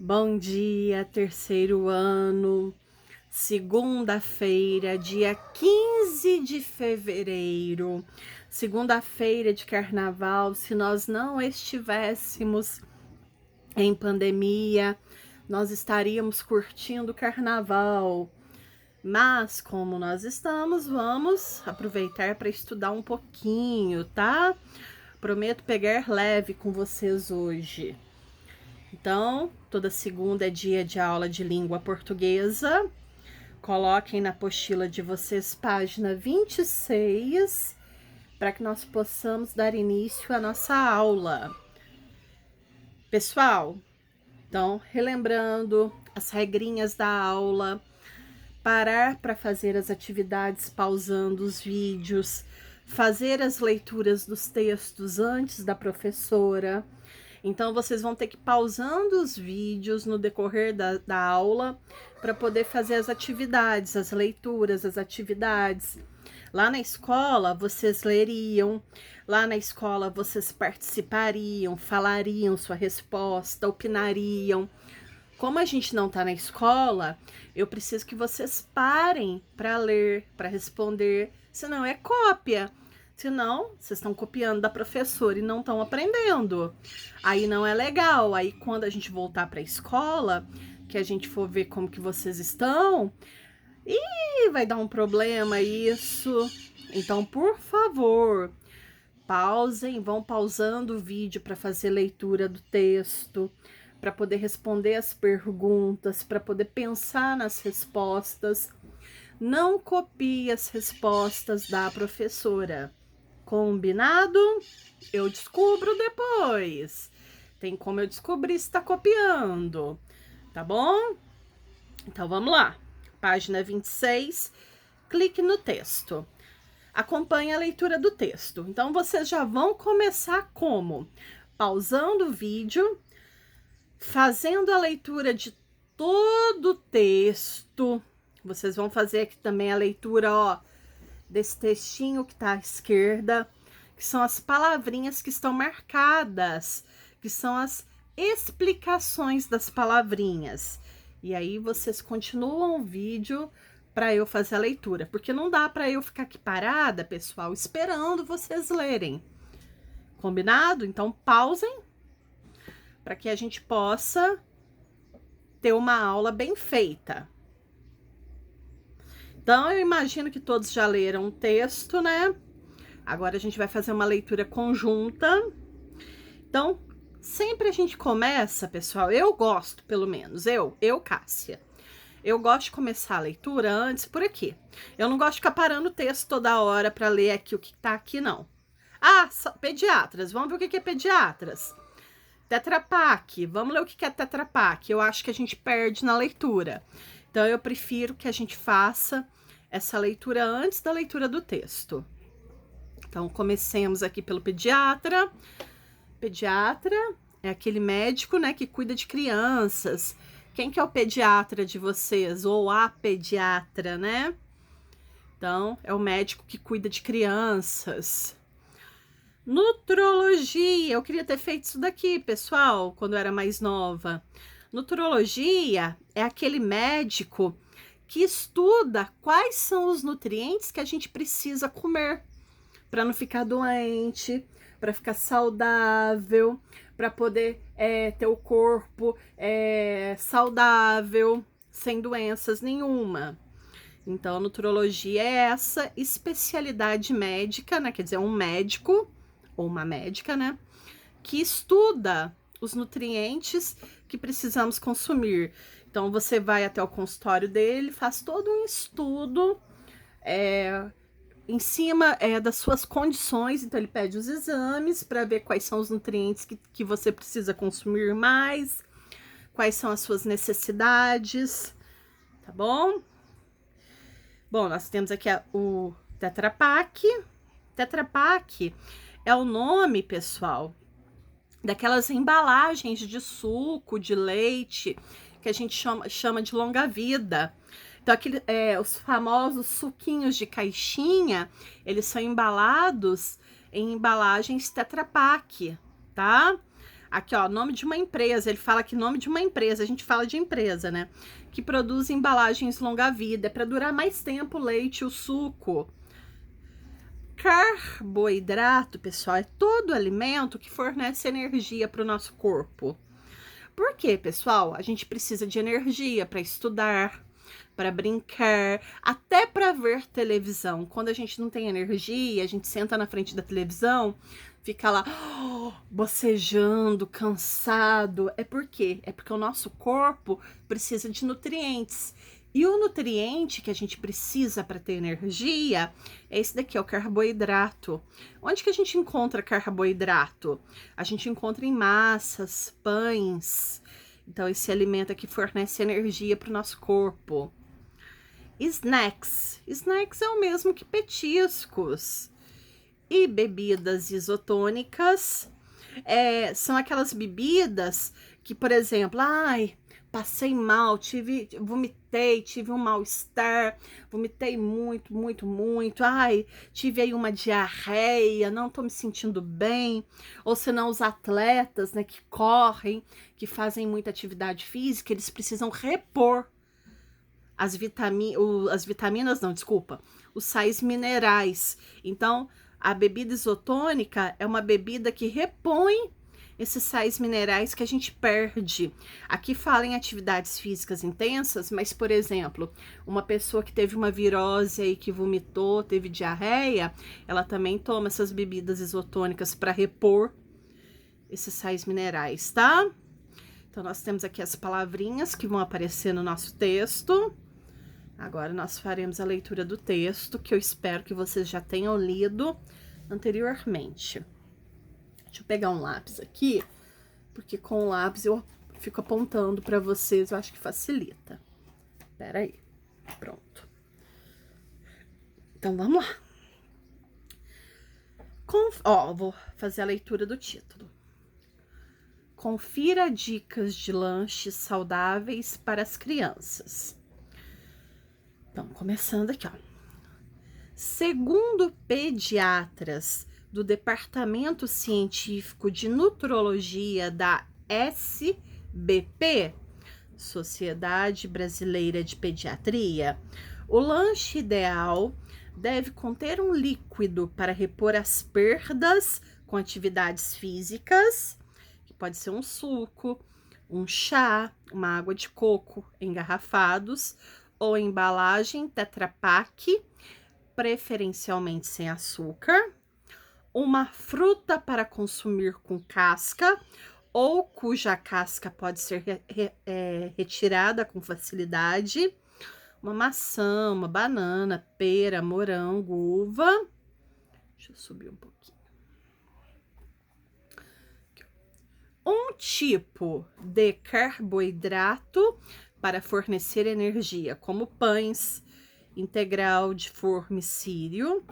Bom dia, terceiro ano, segunda-feira, dia 15 de fevereiro, segunda-feira de carnaval. Se nós não estivéssemos em pandemia, nós estaríamos curtindo o carnaval. Mas como nós estamos, vamos aproveitar para estudar um pouquinho, tá? Prometo pegar leve com vocês hoje. Então, toda segunda é dia de aula de língua portuguesa. Coloquem na apostila de vocês página 26 para que nós possamos dar início à nossa aula. Pessoal, então, relembrando as regrinhas da aula, parar para fazer as atividades pausando os vídeos, fazer as leituras dos textos antes da professora. Então, vocês vão ter que ir pausando os vídeos no decorrer da aula para poder fazer as atividades, as leituras, as atividades. Lá na escola, vocês leriam, lá na escola, vocês participariam, falariam sua resposta, opinariam. Como a gente não está na escola, eu preciso que vocês parem para ler, para responder, senão é cópia. Senão, vocês estão copiando da professora e não estão aprendendo. Aí não é legal. Aí quando a gente voltar para a escola, que a gente for ver como que vocês estão, vai dar um problema isso. Então, por favor, pausem, vão pausando o vídeo para fazer leitura do texto, para poder responder as perguntas, para poder pensar nas respostas. Não copie as respostas da professora. Combinado? Eu descubro depois. Tem como eu descobrir se tá copiando, tá bom? Então vamos lá. Página 26, clique no texto. Acompanhe a leitura do texto. Então vocês já vão começar como? Pausando o vídeo, fazendo a leitura de todo o texto. Vocês vão fazer aqui também a leitura, ó, desse textinho que tá à esquerda, que são as palavrinhas que estão marcadas, que são as explicações das palavrinhas. E aí vocês continuam o vídeo para eu fazer a leitura, porque não dá para eu ficar aqui parada, pessoal, esperando vocês lerem. Combinado? Então pausem para que a gente possa ter uma aula bem feita. Então, eu imagino que todos já leram o texto, né? Agora a gente vai fazer uma leitura conjunta. Então, sempre a gente começa, pessoal, eu gosto, pelo menos, Cássia, eu gosto de começar a leitura antes por aqui. Eu não gosto de ficar parando o texto toda hora para ler aqui o que tá aqui, não. Ah, pediatras, vamos ver o que é pediatras. Tetra Pak, vamos ler o que é Tetra Pak. Eu acho que a gente perde na leitura. Então, eu prefiro que a gente faça essa leitura antes da leitura do texto. Então, comecemos aqui pelo pediatra. Pediatra é aquele médico, né, que cuida de crianças. Quem que é o pediatra de vocês? Ou a pediatra, né? Então, é o médico que cuida de crianças. Nutrologia. Eu queria ter feito isso daqui, pessoal, quando eu era mais nova. Nutrologia é aquele médico que estuda quais são os nutrientes que a gente precisa comer para não ficar doente, para ficar saudável, para poder ter o corpo saudável, sem doenças nenhuma. Então, a nutrologia é essa especialidade médica, né? Quer dizer, um médico ou uma médica, né? Que estuda os nutrientes que precisamos consumir. Então, você vai até o consultório dele, faz todo um estudo em cima das suas condições. Então, ele pede os exames para ver quais são os nutrientes que você precisa consumir mais, quais são as suas necessidades, tá bom? Bom, nós temos aqui o Tetra Pak. Tetra Pak é o nome, pessoal, daquelas embalagens de suco, de leite, que a gente chama de longa-vida. Então, os famosos suquinhos de caixinha, eles são embalados em embalagens Tetra Pak, tá? Aqui, ó, nome de uma empresa. Ele fala que nome de uma empresa. A gente fala de empresa, né? Que produz embalagens longa-vida. É para durar mais tempo o leite, o suco. Carboidrato, pessoal, é todo alimento que fornece energia para o nosso corpo. Por quê, pessoal? A gente precisa de energia para estudar, para brincar, até para ver televisão. Quando a gente não tem energia, a gente senta na frente da televisão, fica lá bocejando, cansado. É por quê? É porque o nosso corpo precisa de nutrientes. E o nutriente que a gente precisa para ter energia é esse daqui, é o carboidrato. Onde que a gente encontra carboidrato? A gente encontra em massas, pães. Então, esse alimento aqui fornece energia para o nosso corpo. Snacks. Snacks é o mesmo que petiscos. E bebidas isotônicas são aquelas bebidas que, por exemplo, passei mal, vomitei, tive um mal-estar, vomitei muito, muito, muito, tive aí uma diarreia, não tô me sentindo bem. Ou senão os atletas, né, que correm, que fazem muita atividade física, eles precisam repor as vitaminas, não, desculpa, os sais minerais. Então, a bebida isotônica é uma bebida que repõe esses sais minerais que a gente perde. Aqui fala em atividades físicas intensas, mas, por exemplo, uma pessoa que teve uma virose aí, que vomitou, teve diarreia, ela também toma essas bebidas isotônicas para repor esses sais minerais, tá? Então, nós temos aqui as palavrinhas que vão aparecer no nosso texto. Agora, nós faremos a leitura do texto, que eu espero que vocês já tenham lido anteriormente. Deixa eu pegar um lápis aqui, porque com o lápis eu fico apontando para vocês, eu acho que facilita. Pera aí, pronto. Então, vamos lá. Vou fazer a leitura do título. Confira dicas de lanches saudáveis para as crianças. Então, começando aqui, ó. Segundo pediatras do Departamento Científico de Nutrologia da SBP, Sociedade Brasileira de Pediatria, o lanche ideal deve conter um líquido para repor as perdas com atividades físicas, que pode ser um suco, um chá, uma água de coco engarrafados, ou embalagem Tetra Pak, preferencialmente sem açúcar, uma fruta para consumir com casca, ou cuja casca pode ser retirada com facilidade, uma maçã, uma banana, pera, morango, uva. Deixa eu subir um pouquinho. Um tipo de carboidrato para fornecer energia, como pães integral de formicílio,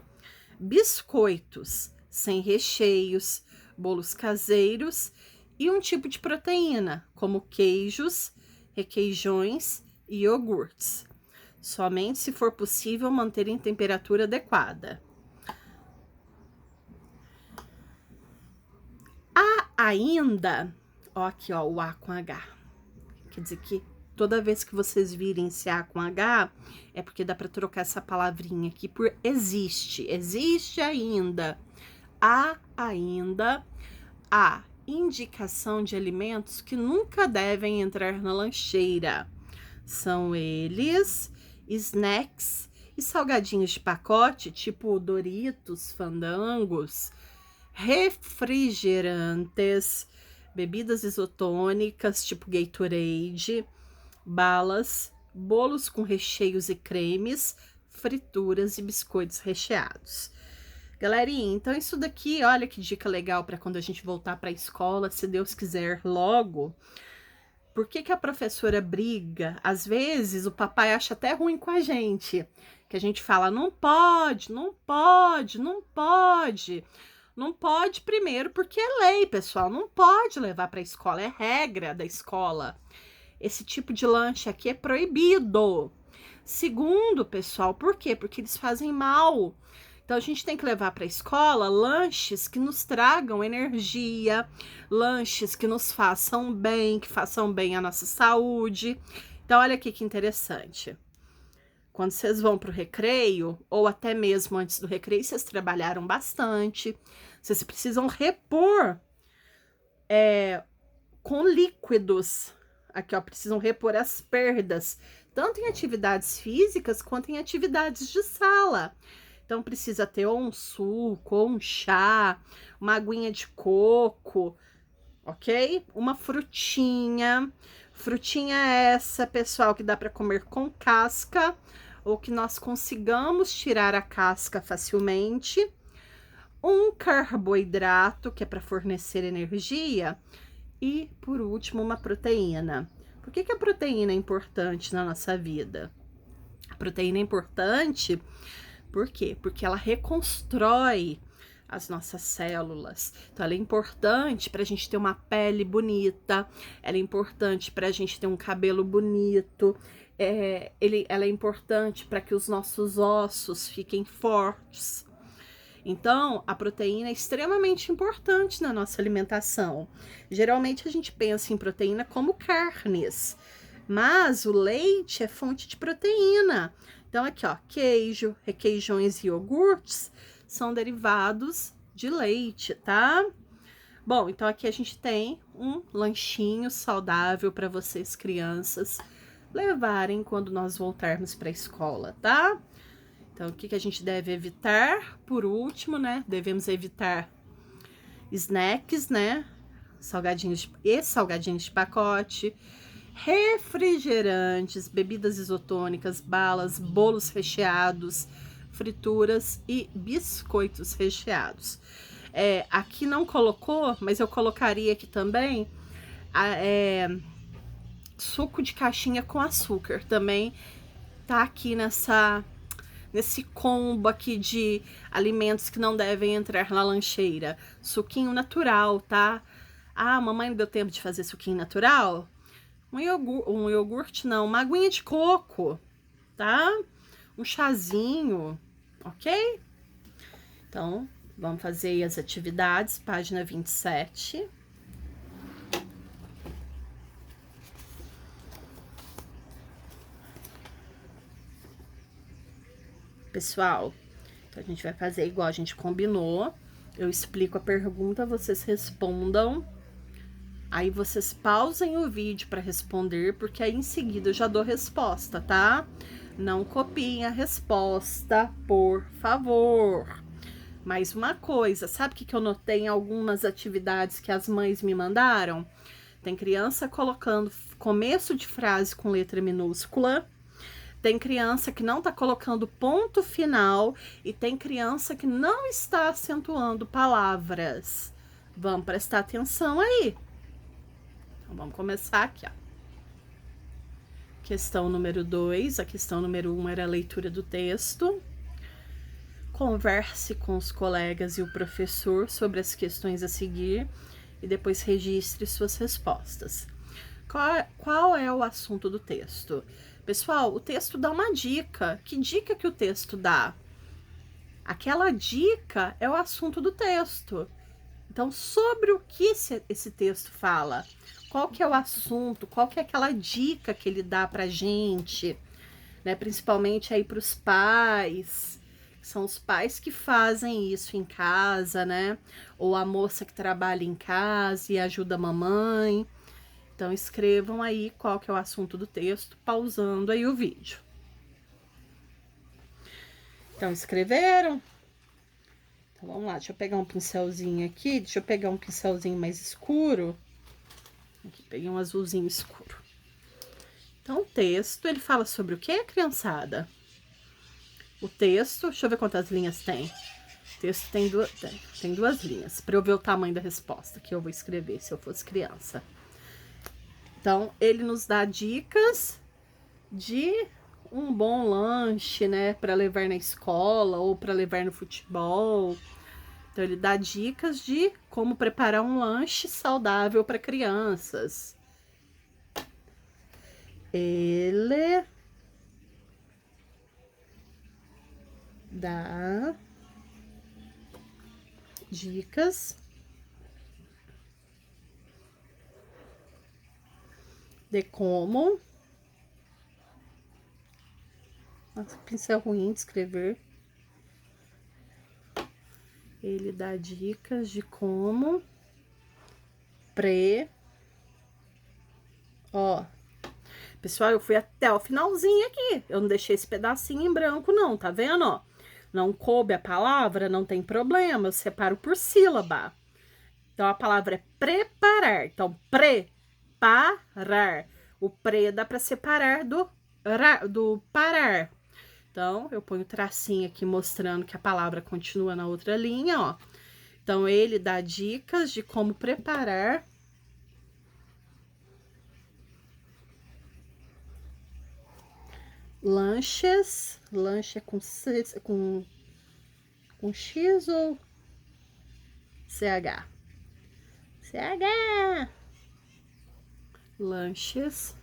biscoitos sem recheios, bolos caseiros e um tipo de proteína, como queijos, requeijões e iogurtes. Somente se for possível manter em temperatura adequada. Há ainda, ó, aqui, ó, o A com H. Quer dizer que toda vez que vocês virem esse A com H, é porque dá para trocar essa palavrinha aqui por existe. Existe ainda. Há ainda a indicação de alimentos que nunca devem entrar na lancheira. São eles snacks e salgadinhos de pacote, tipo Doritos, Fandangos, refrigerantes, bebidas isotônicas, tipo Gatorade, balas, bolos com recheios e cremes, frituras e biscoitos recheados. Galerinha, então isso daqui, olha que dica legal para quando a gente voltar para a escola, se Deus quiser, logo. Por que a professora briga? Às vezes o papai acha até ruim com a gente, que a gente fala, não pode, não pode, não pode. Não pode, primeiro, porque é lei, pessoal, não pode levar para a escola, é regra da escola. Esse tipo de lanche aqui é proibido. Segundo, pessoal, por quê? Porque eles fazem mal. Então, a gente tem que levar para a escola lanches que nos tragam energia, lanches que nos façam bem, que façam bem à nossa saúde. Então, olha aqui que interessante. Quando vocês vão para o recreio, ou até mesmo antes do recreio, vocês trabalharam bastante, vocês precisam repor com líquidos. Aqui, ó, precisam repor as perdas, tanto em atividades físicas quanto em atividades de sala. Então, precisa ter ou um suco, ou um chá, uma aguinha de coco, ok? Uma frutinha. Frutinha essa, pessoal, que dá para comer com casca, ou que nós consigamos tirar a casca facilmente. Um carboidrato, que é para fornecer energia. E, por último, uma proteína. Por que a proteína é importante na nossa vida? A proteína é importante, por quê? Porque ela reconstrói as nossas células. Então, ela é importante para a gente ter uma pele bonita, ela é importante para a gente ter um cabelo bonito, ela é importante para que os nossos ossos fiquem fortes. Então, a proteína é extremamente importante na nossa alimentação. Geralmente, a gente pensa em proteína como carnes, mas o leite é fonte de proteína. Então, aqui, ó, queijo, requeijões e iogurtes são derivados de leite, tá? Bom, então aqui a gente tem um lanchinho saudável para vocês, crianças, levarem quando nós voltarmos para a escola, tá? Então, o que a gente deve evitar? Por último, né? Devemos evitar snacks, né? Salgadinhos de pacote, refrigerantes, bebidas isotônicas, balas, bolos recheados, frituras e biscoitos recheados. Aqui não colocou, mas eu colocaria aqui também suco de caixinha com açúcar. Também tá aqui nesse combo aqui de alimentos que não devem entrar na lancheira. Suquinho natural, tá? Ah, mamãe não deu tempo de fazer suquinho natural? Um iogurte não, uma aguinha de coco, tá? Um chazinho, ok? Então, vamos fazer aí as atividades, página 27. Pessoal, então a gente vai fazer igual a gente combinou. Eu explico a pergunta, vocês respondam. Aí vocês pausem o vídeo para responder, porque aí em seguida eu já dou resposta, tá? Não copiem a resposta, por favor. Mais uma coisa, sabe o que eu notei em algumas atividades que as mães me mandaram? Tem criança colocando começo de frase com letra minúscula, tem criança que não tá colocando ponto final e tem criança que não está acentuando palavras. Vamos prestar atenção aí. Então, vamos começar aqui, ó. Questão número 2, a questão número 1 era a leitura do texto. Converse com os colegas e o professor sobre as questões a seguir e depois registre suas respostas. Qual é o assunto do texto? Pessoal, o texto dá uma dica. Que dica que o texto dá? Aquela dica é o assunto do texto. Então, sobre o que esse texto fala? Qual que é o assunto? Qual que é aquela dica que ele dá pra gente? Né? Principalmente aí para os pais. São os pais que fazem isso em casa, né? Ou a moça que trabalha em casa e ajuda a mamãe. Então, escrevam aí qual que é o assunto do texto, pausando aí o vídeo. Então, escreveram? Então, vamos lá, deixa eu pegar um pincelzinho aqui, deixa eu pegar um pincelzinho mais escuro. Aqui, peguei um azulzinho escuro. Então, o texto, ele fala sobre o que, criançada? O texto, deixa eu ver quantas linhas tem. O texto tem duas linhas, para eu ver o tamanho da resposta que eu vou escrever se eu fosse criança. Então, ele nos dá dicas de um bom lanche, né, para levar na escola ou para levar no futebol. Então, ele dá dicas de como preparar um lanche saudável para crianças. Ele dá dicas de como... Nossa, pincel ruim de escrever. Ele dá dicas de como Ó, pessoal, eu fui até o finalzinho aqui. Eu não deixei esse pedacinho em branco, não, tá vendo, ó? Não coube a palavra, não tem problema, eu separo por sílaba. Então, a palavra é preparar. Então, preparar. O pre dá para separar do parar. Então, eu ponho tracinho aqui mostrando que a palavra continua na outra linha, ó. Então, ele dá dicas de como preparar lanches. Lanche é com X ou CH? CH! Lanches.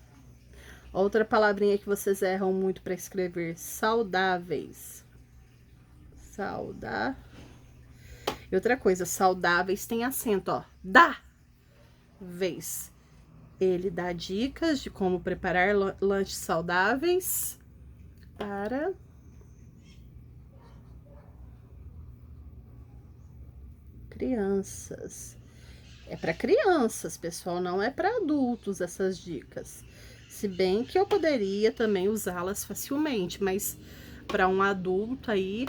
Outra palavrinha que vocês erram muito para escrever: saudáveis. E outra coisa, saudáveis tem acento, ó. Vez. Ele dá dicas de como preparar lanches saudáveis para crianças. É para crianças, pessoal, não é para adultos essas dicas. Se bem que eu poderia também usá-las facilmente, mas para um adulto aí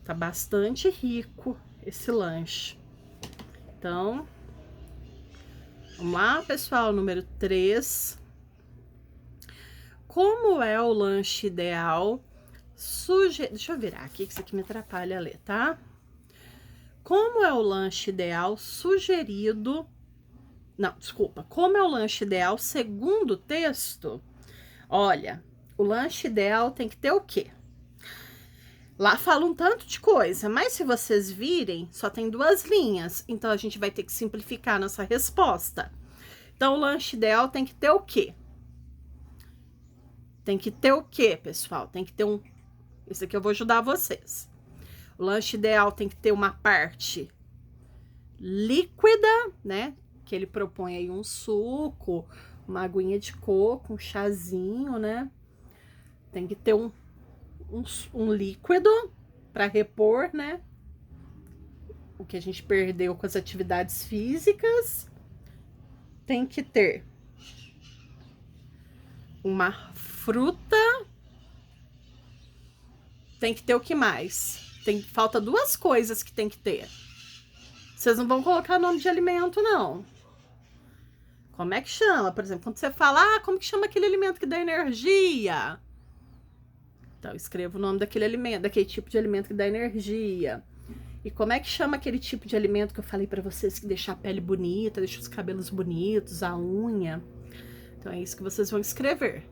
tá bastante rico esse lanche. Então, vamos lá, pessoal, número 3. Como é o lanche ideal? Deixa eu virar aqui, que isso aqui me atrapalha a ler, tá? Como é o lanche ideal sugerido... Não, desculpa. Como é o lanche ideal segundo o texto? Olha, o lanche ideal tem que ter o quê? Lá fala um tanto de coisa, mas se vocês virem, só tem 2 linhas. Então, a gente vai ter que simplificar nossa resposta. Então, o lanche ideal tem que ter o quê? Tem que ter o quê, pessoal? Tem que ter um... Isso aqui eu vou ajudar vocês. O lanche ideal tem que ter uma parte líquida, né? Que ele propõe aí um suco, uma aguinha de coco, um chazinho, né? Tem que ter um líquido para repor, né? O que a gente perdeu com as atividades físicas. Tem que ter uma fruta. Tem que ter o que mais? Falta 2 coisas que tem que ter. Vocês não vão colocar nome de alimento, não. Como é que chama? Por exemplo, quando você fala, como que chama aquele alimento que dá energia? Então, escreva o nome daquele alimento, daquele tipo de alimento que dá energia. E como é que chama aquele tipo de alimento que eu falei pra vocês que deixa a pele bonita, deixa os cabelos bonitos, a unha? Então, é isso que vocês vão escrever.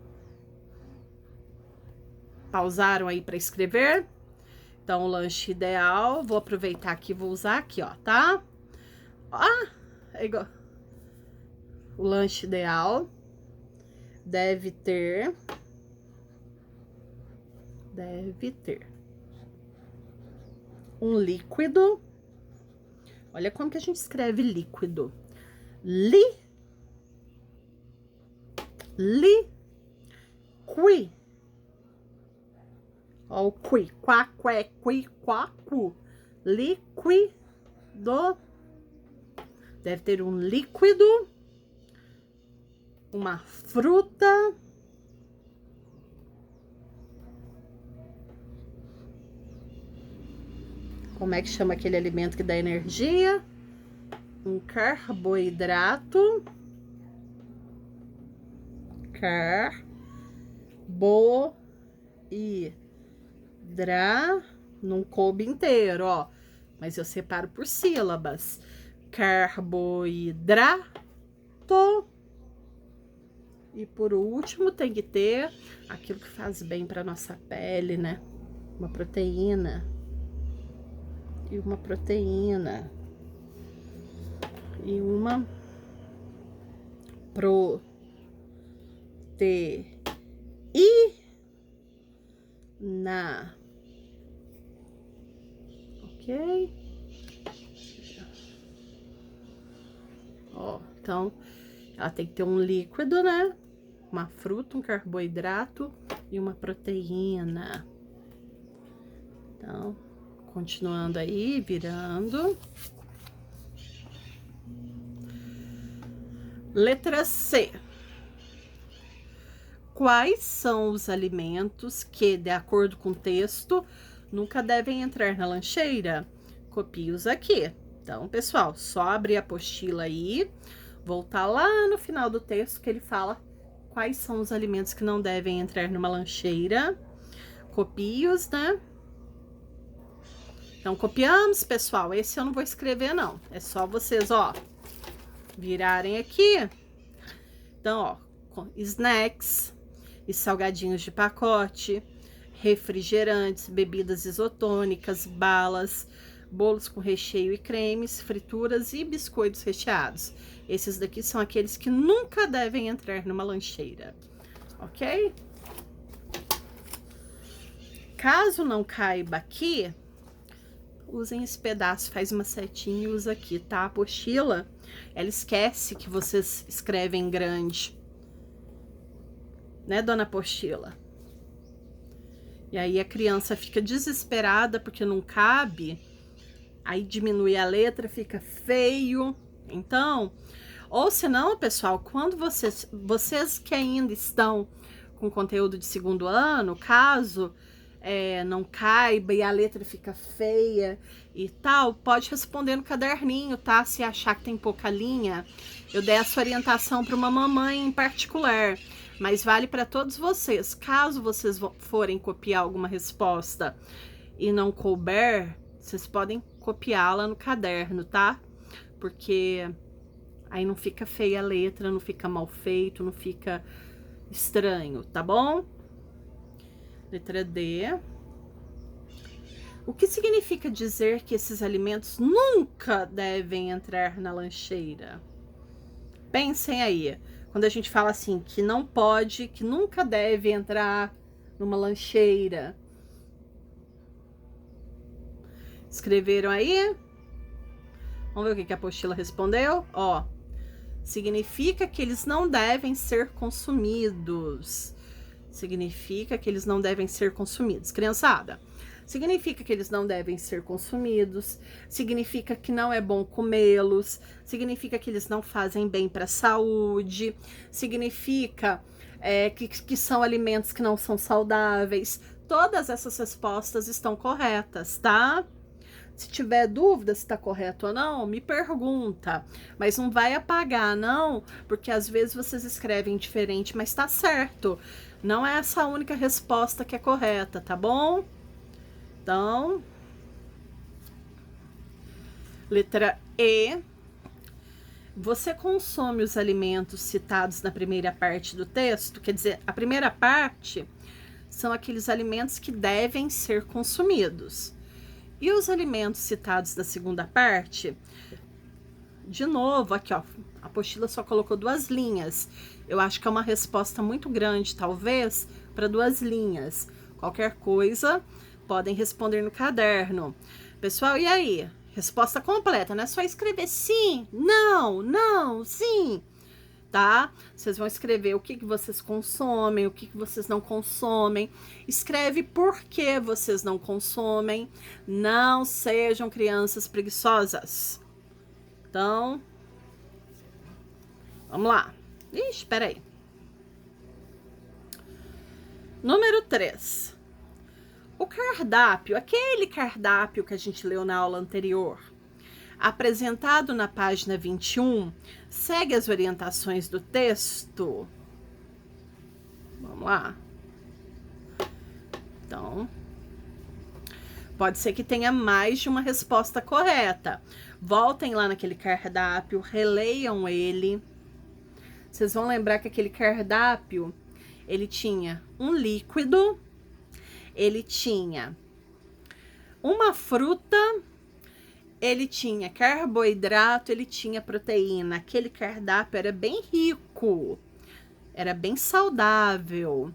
Pausaram aí pra escrever? Então, o lanche ideal, vou aproveitar aqui, vou usar aqui, ó, tá? É igual. O lanche ideal deve ter um líquido. Olha como que a gente escreve líquido. Ó, o qui, quá, qué, qui, quá, cu. Líquido. Deve ter um líquido, uma fruta, como é que chama aquele alimento que dá energia? Um carboidrato. Não coube inteiro, ó. Mas eu separo por sílabas. Carboidrato. E por último, tem que ter aquilo que faz bem para nossa pele, né? Uma proteína. E uma proteína. E uma ok? Ó, então, ela tem que ter um líquido, né? Uma fruta, um carboidrato e uma proteína. Então, continuando aí, virando. Letra C. Quais são os alimentos que, de acordo com o texto, nunca devem entrar na lancheira? Copie-os aqui. Então, pessoal, só abrir a apostila aí, voltar lá no final do texto que ele fala quais são os alimentos que não devem entrar numa lancheira. Copie-os, né? Então, copiamos, pessoal. Esse eu não vou escrever, não. É só vocês, ó, virarem aqui. Então, ó, snacks e salgadinhos de pacote, refrigerantes, bebidas isotônicas, balas, bolos com recheio e cremes, frituras e biscoitos recheados. Esses daqui são aqueles que nunca devem entrar numa lancheira, ok? Caso não caiba aqui, usem esse pedaço, faz uma setinha e usa aqui, tá? A apostila, ela esquece que vocês escrevem grande, né, dona apostila? E aí a criança fica desesperada porque não cabe, aí diminui a letra, fica feio. Então, ou senão, pessoal, quando vocês que ainda estão com conteúdo de segundo ano, caso não caiba e a letra fica feia e tal, pode responder no caderninho, tá? Se achar que tem pouca linha, eu dei essa orientação para uma mamãe em particular, mas vale para todos vocês. Caso vocês forem copiar alguma resposta e não couber, vocês podem copiá-la no caderno, tá? Porque aí não fica feia a letra, não fica mal feito, não fica estranho, tá bom? Letra D. O que significa dizer que esses alimentos nunca devem entrar na lancheira? Pensem aí, quando a gente fala assim, que não pode, que nunca deve entrar numa lancheira. Escreveram aí? Vamos ver o que a apostila respondeu? Ó, significa que eles não devem ser consumidos. Significa que eles não devem ser consumidos. Criançada, significa que eles não devem ser consumidos, significa que não é bom comê-los, significa que eles não fazem bem para a saúde, significa que são alimentos que não são saudáveis. Todas essas respostas estão corretas, tá? Se tiver dúvida se está correto ou não, me pergunta. Mas não vai apagar, não, porque às vezes vocês escrevem diferente, mas tá certo. Não é essa a única resposta que é correta, tá bom? Então, letra E. Você consome os alimentos citados na primeira parte do texto? Quer dizer, a primeira parte são aqueles alimentos que devem ser consumidos. E os alimentos citados da segunda parte, de novo, aqui ó, a apostila só colocou 2 linhas. Eu acho que é uma resposta muito grande, talvez, para 2 linhas. Qualquer coisa, podem responder no caderno. Pessoal, e aí? Resposta completa, não é só escrever sim, não, não, sim, tá? Vocês vão escrever o que vocês consomem, o que vocês não consomem. Escreve por que vocês não consomem. Não sejam crianças preguiçosas. Então, vamos lá. Ixi, espera aí. Número 3. O cardápio, aquele cardápio que a gente leu na aula anterior, apresentado na página 21, segue as orientações do texto? Vamos lá. Então, pode ser que tenha mais de uma resposta correta. Voltem lá naquele cardápio, releiam ele. Vocês vão lembrar que aquele cardápio, ele tinha um líquido, ele tinha uma fruta, ele tinha carboidrato, ele tinha proteína. Aquele cardápio era bem rico, era bem saudável.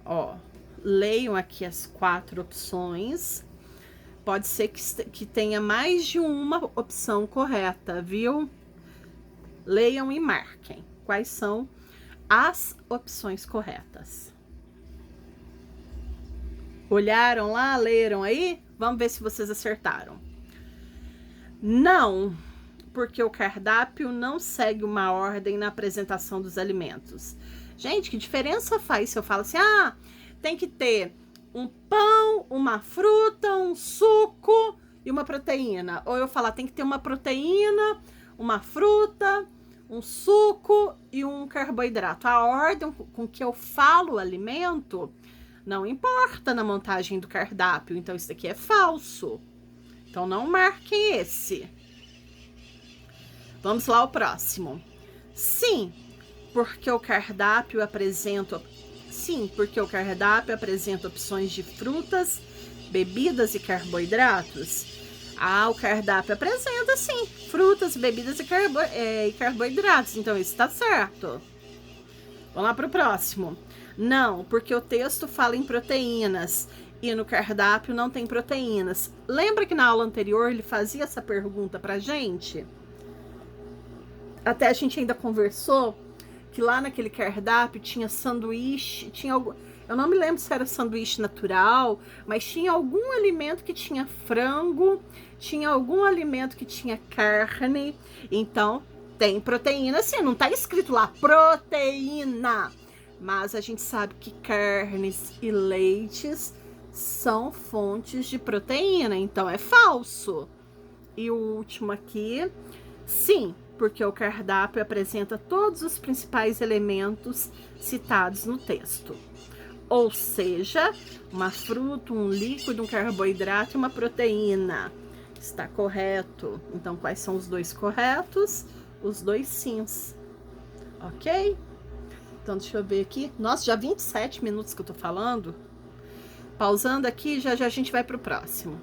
Ó, leiam aqui as 4 opções. Pode ser que tenha mais de uma opção correta, viu? Leiam e marquem quais são as opções corretas. Olharam lá, leram aí? Vamos ver se vocês acertaram. Não, porque o cardápio não segue uma ordem na apresentação dos alimentos. Gente, que diferença faz se eu falo assim, ah, tem que ter um pão, uma fruta, um suco e uma proteína. Ou eu falar, tem que ter uma proteína, uma fruta, um suco e um carboidrato. A ordem com que eu falo o alimento não importa na montagem do cardápio. Então, isso daqui é falso. Então, não marquem esse. Vamos lá ao próximo. Sim, porque o cardápio apresenta... Sim, porque o cardápio apresenta opções de frutas, bebidas e carboidratos. Ah, o cardápio apresenta, sim, frutas, bebidas e carboidratos. Então, isso tá certo. Vamos lá para o próximo. Não, porque o texto fala em proteínas e no cardápio não tem proteínas. Lembra que na aula anterior ele fazia essa pergunta pra gente? Até a gente ainda conversou que lá naquele cardápio tinha sanduíche, tinha algo, eu não me lembro se era sanduíche natural, mas tinha algum alimento que tinha frango, tinha algum alimento que tinha carne. Então, tem proteína sim, não tá escrito lá proteína. Mas a gente sabe que carnes e leites são fontes de proteína, então é falso. E o último aqui, sim, porque o cardápio apresenta todos os principais elementos citados no texto. Ou seja, uma fruta, um líquido, um carboidrato e uma proteína. Está correto. Então, quais são os dois corretos? Os dois sims. Ok? Então, deixa eu ver aqui. Nossa, já 27 minutos que eu tô falando. Pausando aqui, já já a gente vai pro próximo.